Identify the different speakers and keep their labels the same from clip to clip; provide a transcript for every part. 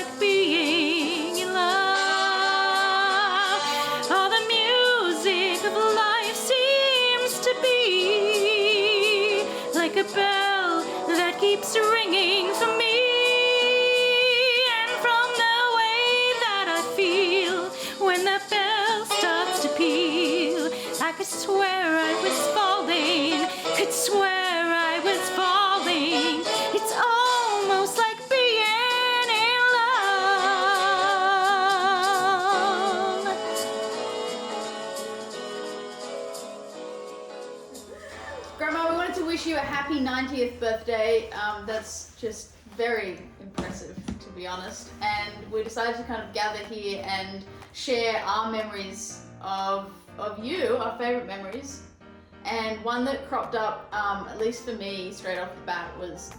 Speaker 1: like being in love. All the music of life seems to be like a bell that keeps ringing for me. And from the way that I feel when that bell starts to peal, I could swear I was falling, could swear I was falling. It's almost like being in love.
Speaker 2: Grandma, we wanted to wish you a happy 90th birthday. That's just very impressive, to be honest. And we decided to kind of gather here and share our memories of you, our favorite memories. And one that cropped up, at least for me, straight off the bat, was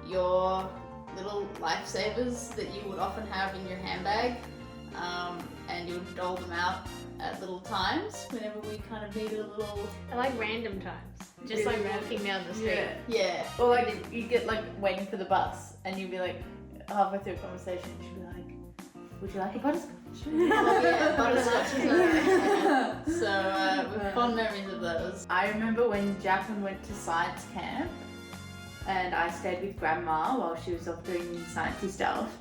Speaker 2: your little lifesavers that you would often have in your handbag, and you would dole them out at little times whenever we kind of needed a little.
Speaker 3: I like random times, just like walking down the street.
Speaker 2: Yeah.
Speaker 4: Or like you'd get like waiting for the bus and you'd be like halfway through a conversation, she'd be like, would you like a butterscotch?
Speaker 2: Oh yeah, butterscotch is alright. So with fond memories of those.
Speaker 4: I remember when Jacqueline went to science camp and I stayed with Grandma while she was off doing sciencey stuff.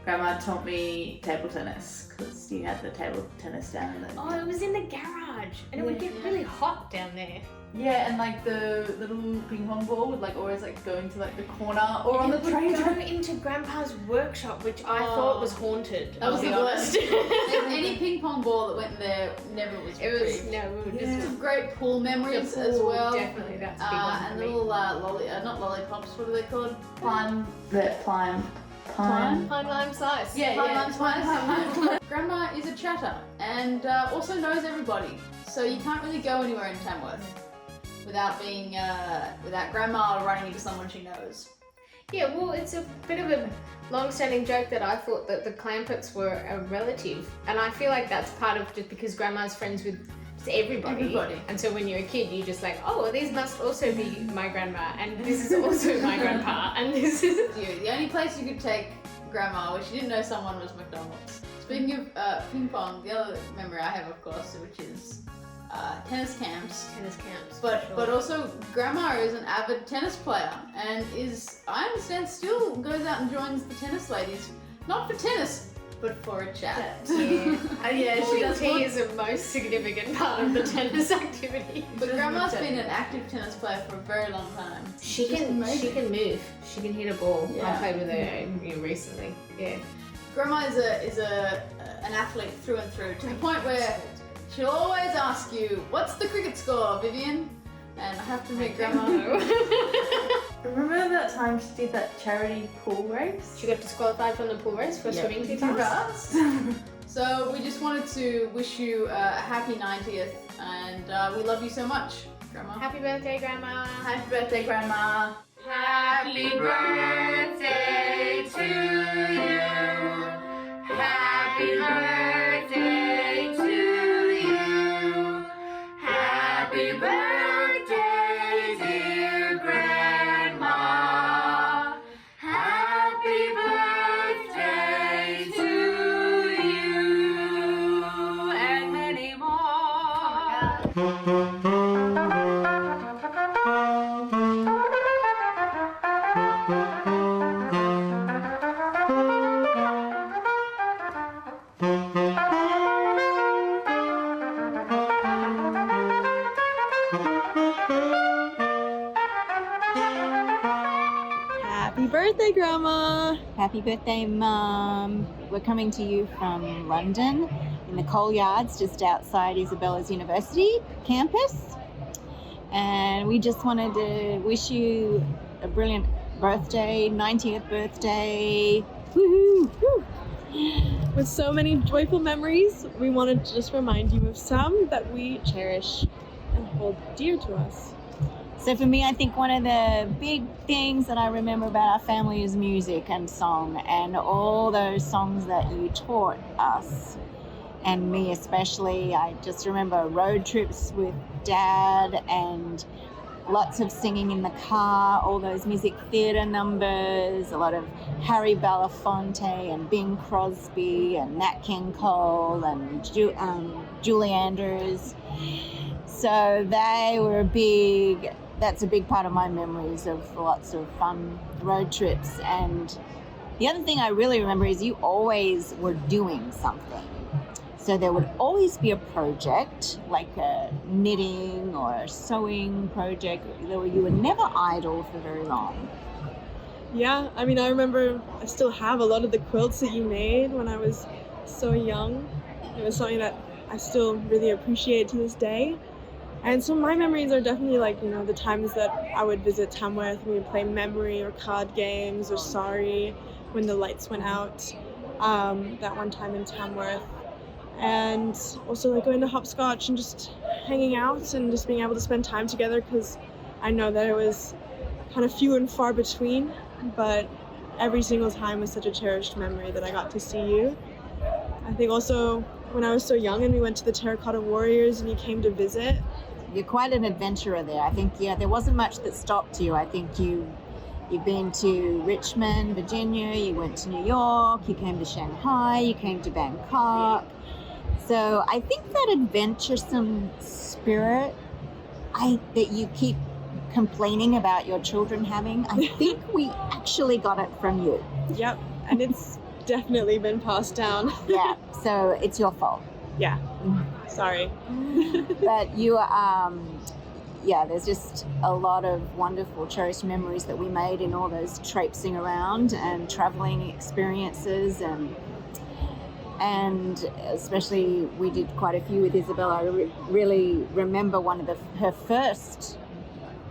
Speaker 4: Grandma taught me table tennis because you had the table tennis down in the...
Speaker 3: Oh, it was in the garage, and it would get really hot down there.
Speaker 4: Yeah, and like the little ping pong ball would like always like go into like the corner or on the train.
Speaker 3: It would go into Grandpa's workshop, which I thought was haunted.
Speaker 2: That was the
Speaker 3: honest.
Speaker 2: Any ping pong ball that went in there never was
Speaker 3: It was
Speaker 2: retrieved.
Speaker 3: no, we were
Speaker 2: Some
Speaker 3: just
Speaker 2: great pool memories
Speaker 3: the
Speaker 2: as
Speaker 3: pool,
Speaker 2: well.
Speaker 3: Definitely, that's a big one for
Speaker 2: And
Speaker 3: me.
Speaker 2: little not lollipops. What are they called?
Speaker 4: Pine
Speaker 3: Pine lime slice.
Speaker 2: Pine slice. Grandma is a chatter and also knows everybody, so you can't really go anywhere in Tamworth without being without Grandma running into someone she knows.
Speaker 3: Yeah, well, it's a bit of a long-standing joke that I thought that the Clampetts were a relative, and I feel like that's part of just because Grandma's friends with just everybody. And so when you're a kid, you're just like, oh, well, these must also be my grandma, and this is also my grandpa, and this is...
Speaker 2: The only place you could take Grandma where she didn't know someone was McDonald's. Speaking of ping pong, the other memory I have, of course, which is tennis camps. But also Grandma is an avid tennis player and is, I understand, still goes out and joins the tennis ladies, not for tennis, but for a chat.
Speaker 3: Yeah,
Speaker 4: she does
Speaker 3: tea is the most significant part of the tennis activity.
Speaker 2: But Grandma's been an active tennis player for a very long time.
Speaker 3: She can move. She can hit a ball.
Speaker 2: Yeah.
Speaker 3: I played with her recently. Yeah.
Speaker 2: Grandma is an athlete through and through, to the point where she'll always ask you, "What's the cricket score, Vivian?" And I have to admit, Grandma.
Speaker 4: Remember that time she did that charity pool race?
Speaker 3: She got disqualified from the pool race for swimming too fast.
Speaker 2: So we just wanted to wish you a happy 90th, and we love you so much, Grandma.
Speaker 3: Happy birthday, Grandma.
Speaker 4: Happy birthday, Grandma.
Speaker 5: Happy birthday to you. Happy birthday to you. Happy birthday, dear Grandma. Happy birthday to you and many more.
Speaker 6: Happy birthday, Grandma! Happy birthday, Mum! We're coming to you from London in the coal yards just outside Isabella's University campus. And we just wanted to wish you a brilliant birthday, 90th birthday. Woohoo! Woo.
Speaker 7: With so many joyful memories, we wanted to just remind you of some that we cherish and hold dear to us.
Speaker 6: So for me, I think one of the big things that I remember about our family is music and song, and all those songs that you taught us, and me especially. I just remember road trips with Dad and lots of singing in the car, all those music theatre numbers, a lot of Harry Belafonte and Bing Crosby and Nat King Cole and Julie Andrews. So that's a big part of my memories of lots of fun road trips. And the other thing I really remember is you always were doing something. So there would always be a project, like a knitting or a sewing project. You were never idle for very long.
Speaker 7: Yeah, I mean, I remember I still have a lot of the quilts that you made when I was so young. It was something that I still really appreciate to this day. And so my memories are definitely like, you know, the times that I would visit Tamworth and we would play memory or card games or sorry when the lights went out, that one time in Tamworth. And also like going to hopscotch and just hanging out and just being able to spend time together, because I know that it was kind of few and far between, but every single time was such a cherished memory that I got to see you. I think also when I was so young and we went to the Terracotta Warriors and you came to visit.
Speaker 6: You're quite an adventurer there. I think, there wasn't much that stopped you. I think you've been to Richmond, Virginia, you went to New York, you came to Shanghai, you came to Bangkok. So I think that adventuresome spirit that you keep complaining about your children having, I think we actually got it from you.
Speaker 7: Yep, and it's definitely been passed down.
Speaker 6: Yeah, so it's your fault.
Speaker 7: Yeah, sorry.
Speaker 6: But you there's just a lot of wonderful cherished memories that we made in all those traipsing around and traveling experiences, and especially we did quite a few with Isabella. I really remember her first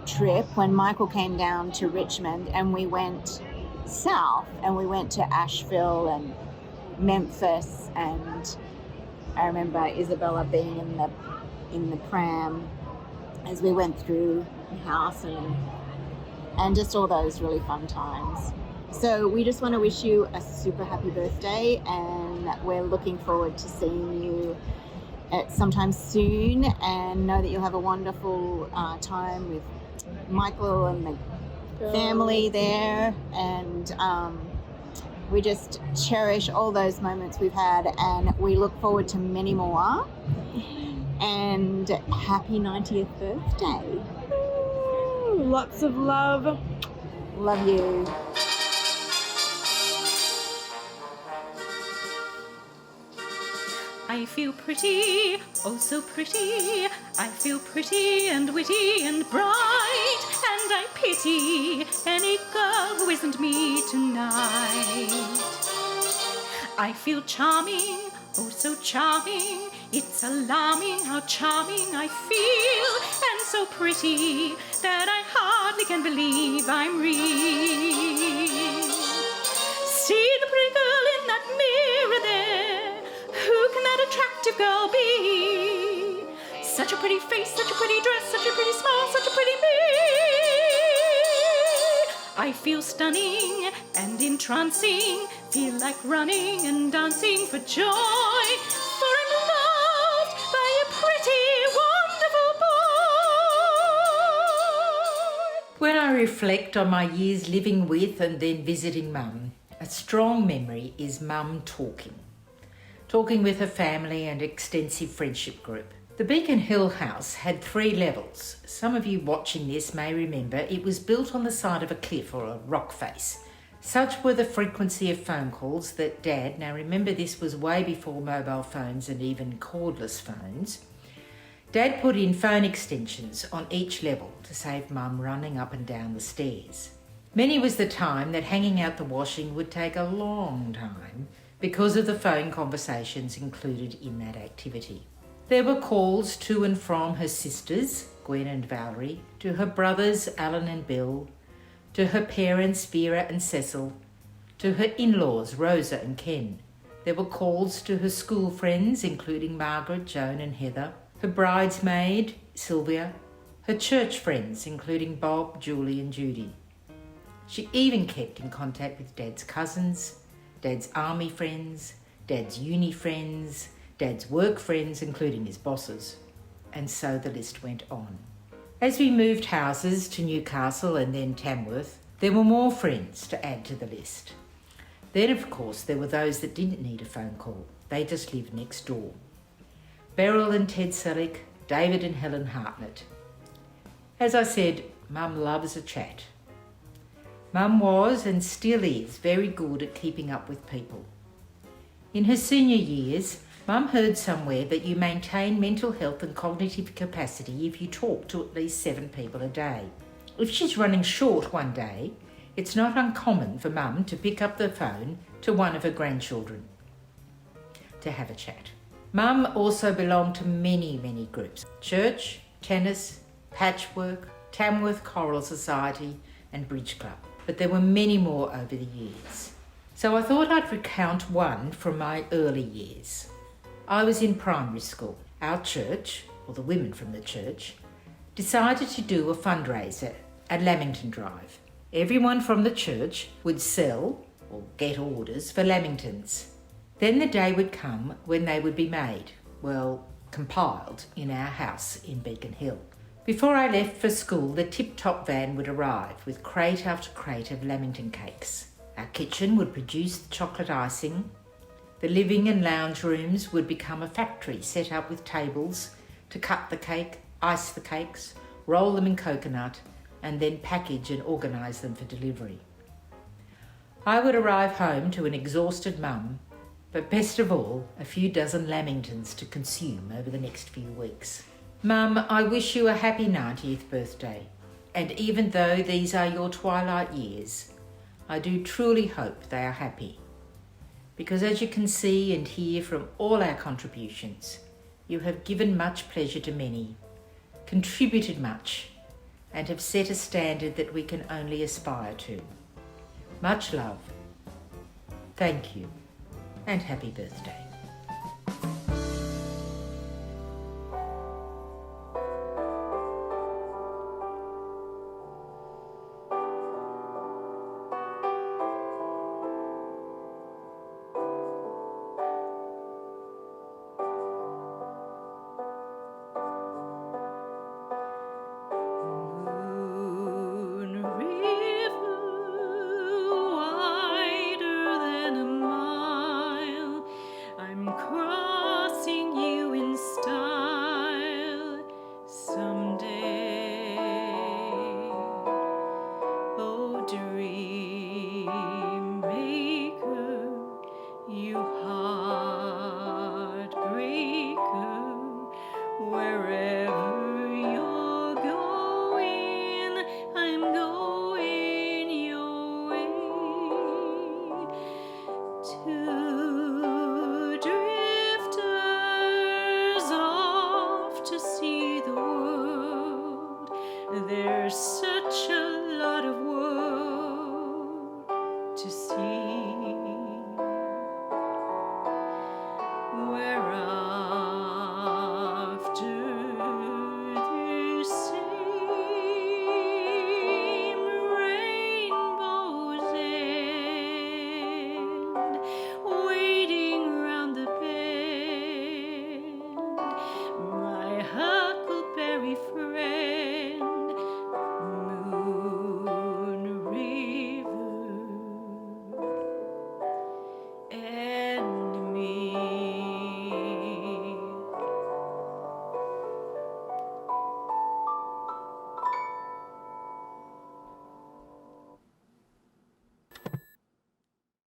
Speaker 6: trip when Michael came down to Richmond and we went south and we went to Asheville and Memphis, and I remember Isabella being in the pram as we went through the house and just all those really fun times. So we just want to wish you a super happy birthday, and we're looking forward to seeing you sometime soon, and know that you'll have a wonderful time with Michael and the family there, and we just cherish all those moments we've had, and we look forward to many more. And happy 90th birthday.
Speaker 7: Lots of love.
Speaker 6: Love you.
Speaker 1: I feel pretty, oh so pretty. I feel pretty and witty and bright, and I pity any girl who isn't me tonight. I feel charming, oh so charming. It's alarming how charming I feel, and so pretty that I hardly can believe I'm real. See the pretty girl in that mirror there. Who can that attractive girl be? Such a pretty face, such a pretty dress, such a pretty smile, such a pretty me. I feel stunning and entrancing, feel like running and dancing for joy, for I'm loved by a pretty, wonderful boy.
Speaker 8: When I reflect on my years living with and then visiting Mum, a strong memory is Mum talking with her family and extensive friendship group. The Beacon Hill house had 3 levels. Some of you watching this may remember it was built on the side of a cliff or a rock face. Such were the frequency of phone calls that Dad, now remember this was way before mobile phones and even cordless phones, Dad put in phone extensions on each level to save Mum running up and down the stairs. Many was the time that hanging out the washing would take a long time because of the phone conversations included in that activity. There were calls to and from her sisters, Gwen and Valerie, to her brothers, Alan and Bill, to her parents, Vera and Cecil, to her in-laws, Rosa and Ken. There were calls to her school friends, including Margaret, Joan and Heather, her bridesmaid, Sylvia, her church friends, including Bob, Julie and Judy. She even kept in contact with Dad's cousins, Dad's army friends, Dad's uni friends, Dad's work friends, including his bosses. And so the list went on. As we moved houses to Newcastle and then Tamworth, there were more friends to add to the list. Then, of course, there were those that didn't need a phone call. They just lived next door. Beryl and Ted Selick, David and Helen Hartnett. As I said, Mum loves a chat. Mum was and still is very good at keeping up with people. In her senior years, Mum heard somewhere that you maintain mental health and cognitive capacity if you talk to at least 7 people a day. If she's running short one day, it's not uncommon for Mum to pick up the phone to one of her grandchildren to have a chat. Mum also belonged to many, many groups: church, tennis, patchwork, Tamworth Choral Society and Bridge Club. But there were many more over the years. So I thought I'd recount one from my early years. I was in primary school. Our church, or the women from the church, decided to do a fundraiser at Lamington Drive. Everyone from the church would sell or get orders for lamingtons. Then the day would come when they would be made, compiled in our house in Beacon Hill. Before I left for school, the tip-top van would arrive with crate after crate of lamington cakes. Our kitchen would produce the chocolate icing. The living and lounge rooms would become a factory set up with tables to cut the cake, ice the cakes, roll them in coconut, and then package and organise them for delivery. I would arrive home to an exhausted mum, but best of all, a few dozen lamingtons to consume over the next few weeks. Mum, I wish you a happy 90th birthday, and even though these are your twilight years, I do truly hope they are happy. Because as you can see and hear from all our contributions, you have given much pleasure to many, contributed much, and have set a standard that we can only aspire to. Much love. Thank you, and happy birthday.
Speaker 1: Moon river wider than a mile, I'm crossing you in style someday. Oh, dream maker, you heartbreaker, wherever you're going, I'm going your way. Two drifters off to see the world. There's such a lot of world to see. Where